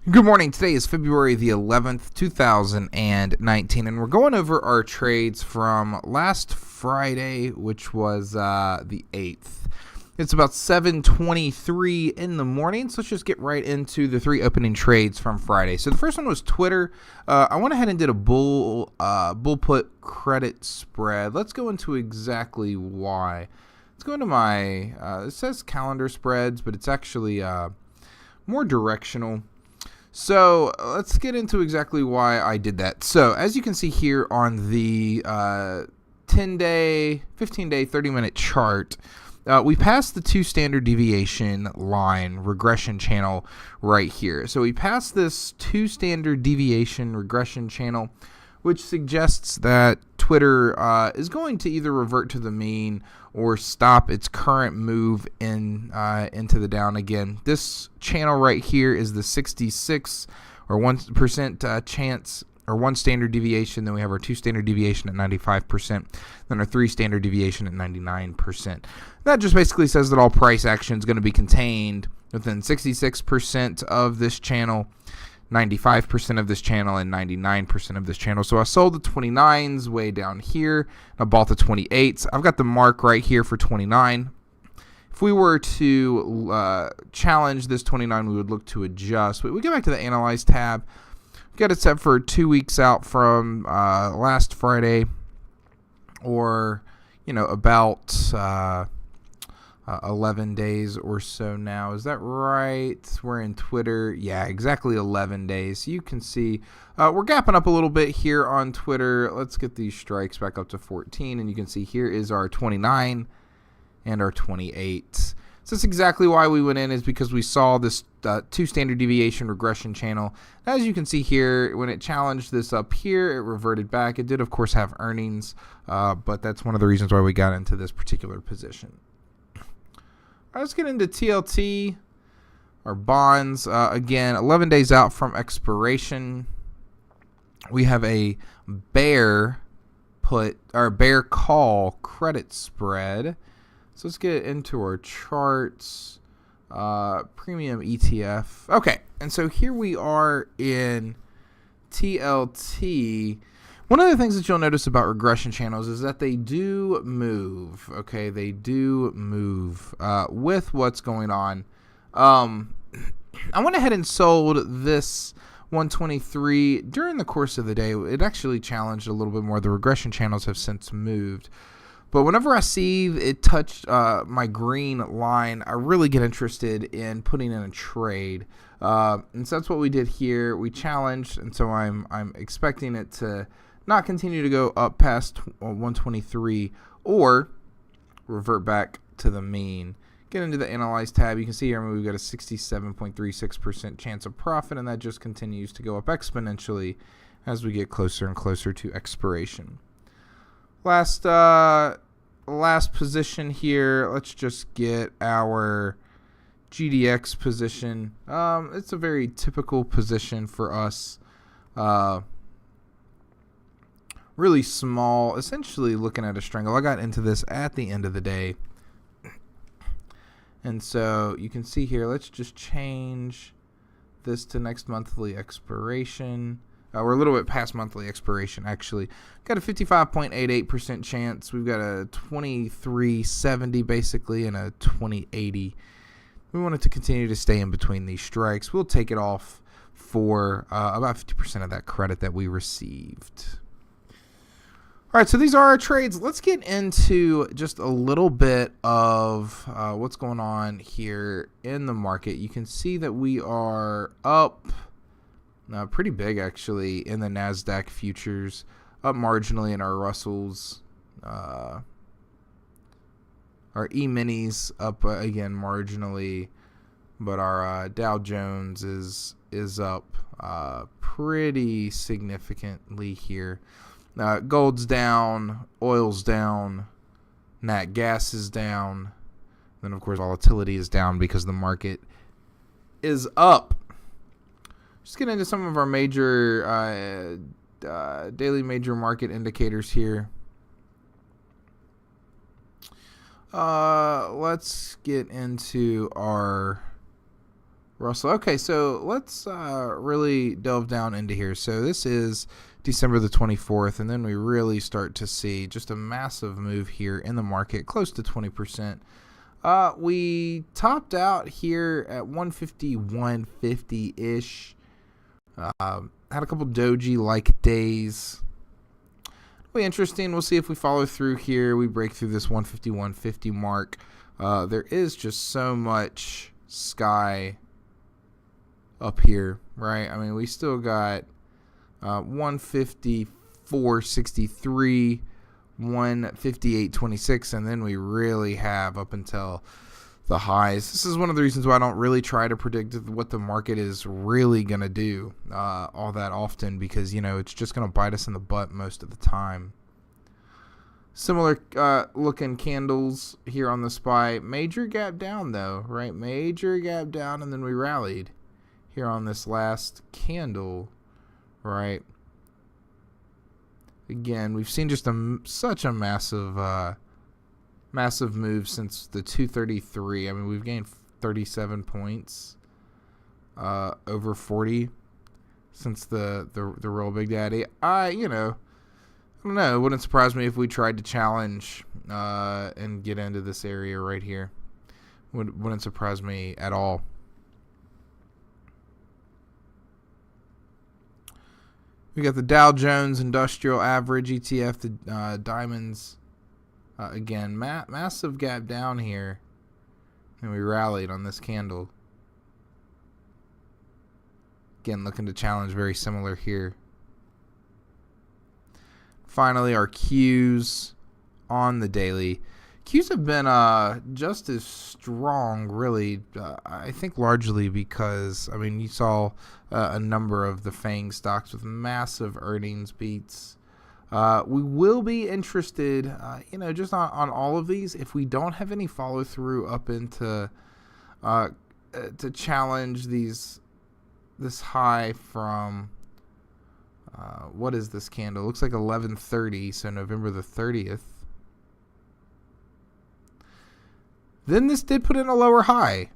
Good morning. Today is February the 11th, 2019, and we're going over our trades from last Friday, which was the 8th. It's about 7:23 in the morning, so let's just get right into the three opening trades from Friday. So the first one was Twitter. I went ahead and did a bull put credit spread. Let's go into exactly why. Let's go into my, it says calendar spreads, but it's actually more directional. So let's get into exactly why I did that. So as you can see here on the 10-day, 15-day, 30-minute chart, we passed the 2 standard deviation line regression channel right here. So we passed this 2 standard deviation regression channel, which suggests that Twitter is going to either revert to the mean or stop its current move into the down again. This channel right here is the 66 or 1% chance or 1 standard deviation. Then we have our 2 standard deviation at 95%. Then our 3 standard deviation at 99%. That just basically says that all price action is going to be contained within 66% of this channel, 95% of this channel, and 99% of this channel. So I sold the 29s way down here. I bought the 28s. I've got the mark right here for 29. If we were to challenge this 29, we would look to adjust. But we go back to the Analyze tab. We got it set for 2 weeks out from last Friday, or about 11 days or so now. Is that right? We're in Twitter. Yeah, exactly 11 days. So you can see we're gapping up a little bit here on Twitter. Let's get these strikes back up to 14, and you can see here is our 29 and our 28. So that's exactly why we went in, is because we saw this 2 standard deviation regression channel. As you can see here, when it challenged this up here, it reverted back. It did, of course, have earnings, but that's one of the reasons why we got into this particular position. All right, let's get into TLT, our bonds. Again, 11 days out from expiration. We have a bear put or bear call credit spread. So let's get into our charts. Premium ETF. Okay, and so here we are in TLT. One of the things that you'll notice about regression channels is that they do move. Okay, they do move with what's going on. I went ahead and sold this 123 during the course of the day. It actually challenged a little bit more. The regression channels have since moved. But whenever I see it touch my green line, I really get interested in putting in a trade. And so that's what we did here. We challenged, and so I'm expecting it to not continue to go up past 123 or revert back to the mean. Get into the Analyze tab. You can see here we've got a 67.36% chance of profit, and that just continues to go up exponentially as we get closer and closer to expiration. Last position here. Let's just get our GDX position. It's a very typical position for us. Really small, essentially looking at a strangle. I got into this at the end of the day. And so you can see here, let's just change this to next monthly expiration. We're a little bit past monthly expiration, actually. Got a 55.88% chance. We've got a 2370 basically and a 2080. We want it to continue to stay in between these strikes. We'll take it off for about 50% of that credit that we received. All right, so these are our trades. Let's get into just a little bit of what's going on here in the market. You can see that we are up pretty big, actually, in the NASDAQ futures, up marginally in our Russells. Our E-minis up again marginally, but our Dow Jones is up pretty significantly here. Gold's down, oil's down, nat gas is down. Then, of course, volatility is down because the market is up. Just get into some of our major daily major market indicators here. Let's get into our Russell. Okay, so let's really delve down into here. So this is December the 24th, and then we really start to see just a massive move here in the market, close to 20%. We topped out here at 150-ish. Had a couple doji-like days. It'll be interesting. We'll see if we follow through here. We break through this 150 mark. There is just so much sky up here, right? I mean, we still got 154.63, 158.26, and then we really have up until the highs. This is one of the reasons why I don't really try to predict what the market is really going to do all that often, because, you know, it's just going to bite us in the butt most of the time. Similar looking candles here on the SPY. Major gap down though, right? Major gap down, and then we rallied here on this last candle, right? Again, we've seen just such a massive move since the 233. I mean, we've gained 37 points, over 40 since the real Big Daddy. I don't know. It wouldn't surprise me if we tried to challenge and get into this area right here. Wouldn't surprise me at all. We got the Dow Jones Industrial Average ETF, the diamonds. Again, massive gap down here, and we rallied on this candle. Again, looking to challenge, very similar here. Finally, our Qs on the daily. Qs have been just as strong, really, I think largely because, I mean, you saw a number of the FANG stocks with massive earnings beats. We will be interested, just on all of these. If we don't have any follow through up into to challenge this high from what is this candle? Looks like 11:30, so November the 30th. Then this did put in a lower high,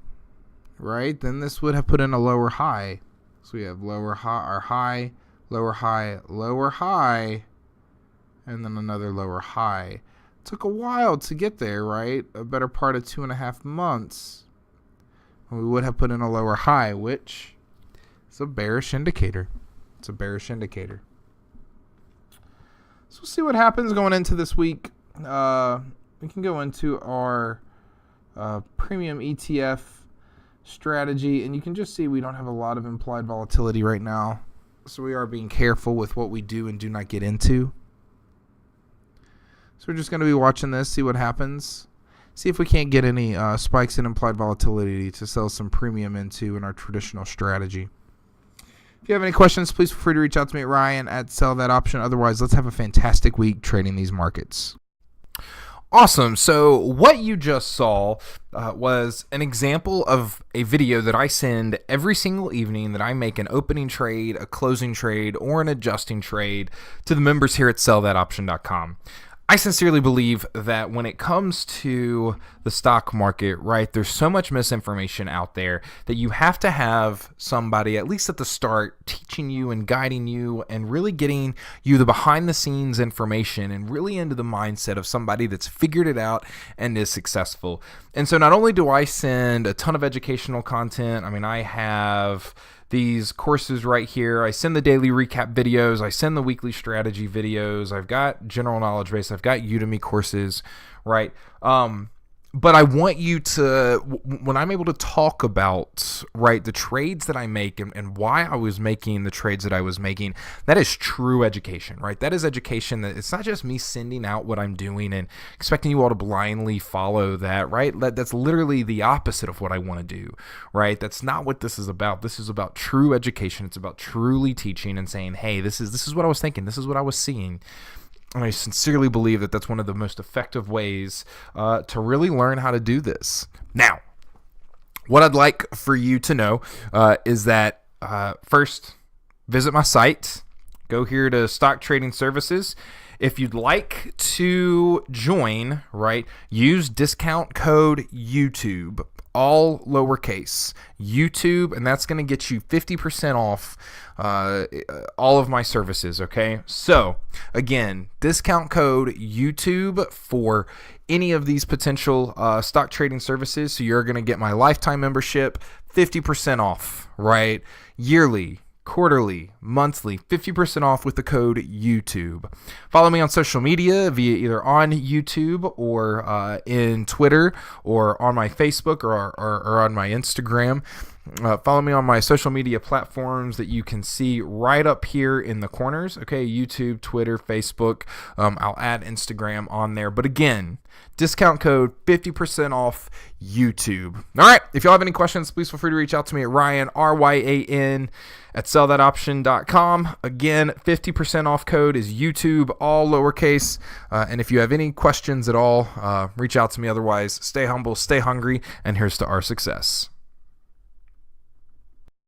right? Then this would have put in a lower high. So we have lower high, our high, lower high, lower high, and then another lower high. Took a while to get there, right? A better part of 2.5 months. We would have put in a lower high, which is a bearish indicator. It's a bearish indicator. So we'll see what happens going into this week. We can go into our premium ETF strategy, and you can just see we don't have a lot of implied volatility right now. So we are being careful with what we do and do not get into. So we're just going to be watching this, see what happens. See if we can't get any spikes in implied volatility to sell some premium into in our traditional strategy. If you have any questions, please feel free to reach out to me at Ryan at Sell That Option. Otherwise, let's have a fantastic week trading these markets. Awesome. So what you just saw was an example of a video that I send every single evening that I make an opening trade, a closing trade, or an adjusting trade to the members here at sellthatoption.com. I sincerely believe that when it comes to the stock market, right, there's so much misinformation out there that you have to have somebody, at least at the start, teaching you and guiding you and really getting you the behind the scenes information and really into the mindset of somebody that's figured it out and is successful. And so not only do I send a ton of educational content, I mean, I have these courses right here. I send the daily recap videos. I send the weekly strategy videos. I've got general knowledge base. I've got Udemy courses, right? But I want you to, when I'm able to talk about, right, the trades that I make and why I was making the trades that I was making, that is true education, right? That is education that it's not just me sending out what I'm doing and expecting you all to blindly follow that, right? That's literally the opposite of what I want to do, right? That's not what this is about. This is about true education. It's about truly teaching and saying, hey, this is what I was thinking. This is what I was seeing. And I sincerely believe that that's one of the most effective ways to really learn how to do this. Now, what I'd like for you to know is that first, visit my site. Go here to Stock Trading Services. If you'd like to join, right, use discount code YouTube. all lowercase, YouTube, and that's going to get you 50% off all of my services, okay? So, again, discount code YouTube for any of these potential stock trading services. So you're going to get my lifetime membership, 50% off, right? Yearly, quarterly, monthly, 50% off with the code YouTube. Follow me on social media via either on YouTube or in Twitter or on my Facebook or on my Instagram. Follow me on my social media platforms that you can see right up here in the corners. Okay, YouTube, Twitter, Facebook. I'll add Instagram on there. But again, discount code 50% off YouTube. All right, if y'all have any questions, please feel free to reach out to me at Ryan, RYAN, at sellthatoption.com. Again, 50% off code is YouTube, all lowercase. And if you have any questions at all, reach out to me. Otherwise, stay humble, stay hungry, and here's to our success.